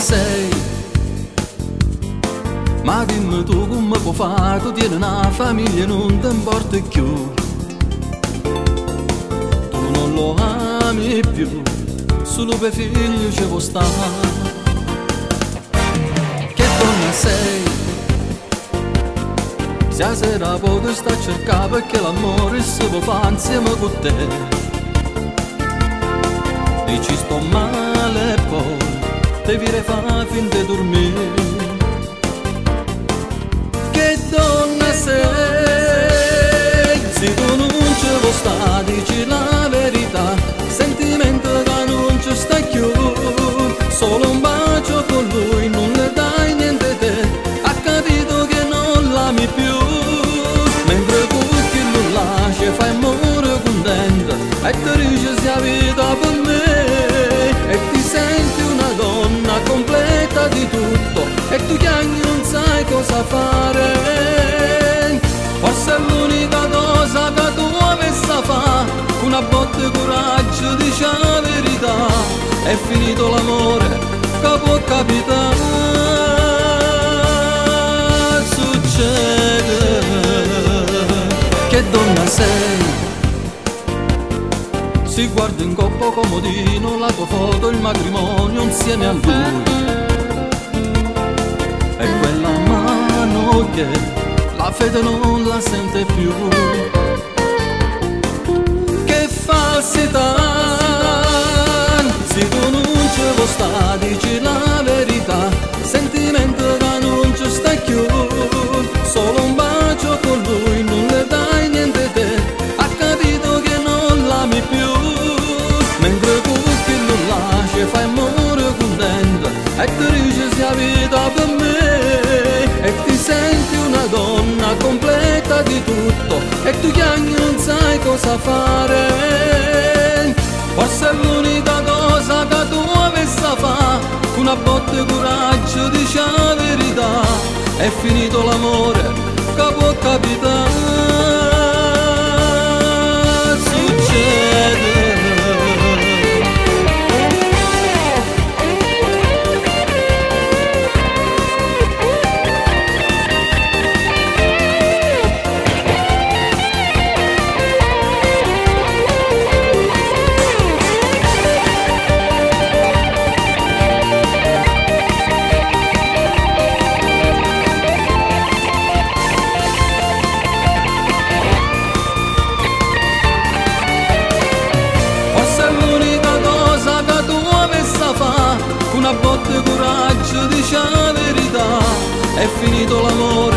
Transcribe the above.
sei? Ma dimmi tu come puoi fare, tu tieni una famiglia e non ti importa più. Tu non lo ami più, solo per figlio ci può stare. Che donna sei? Se a sera poi sta a cercare perché l'amore si può fare insieme con te. Dici sto male e poi devi rifare finta di dormire. Che donna sei? Se tu non ci vuoi stare, dici la verità. Sentimento che non ci sta più. Solo un bacio con lui, non le dai niente te. Ha capito che non l'ami più. Mentre tu che non lasci fai amore contenta e ti dici sia vita per me. E ti senti una donna completa di tutto e tu chiami non sai cosa fare. Forse è l'unica cosa che tu avessi a fare, una botta di coraggio, dici la verità. È finito l'amore che può capitare. Succede. Che donna sei? Si guarda in coppa comodino la tua foto, il matrimonio insieme a lui. E quella mano che la fede non la sente più. Che falsità! Se tu non ci vuoi stare, dici la verità. Sentimento che non ci sta più. Solo un bacio con lui, non le dai niente te. Ha capito che non l'ami più. Mentre tu che non lasci fai amore contenta e ti dici sia vita per me. E ti senti una donna completa di tutto e tu chiami non sai cosa fare. Forse è l'unica cosa che tu avessi a fare, una botta di coraggio, dici la verità. È finito l'amore che può capitare. Succede. Una botta di coraggio, dici la verità. È finito l'amore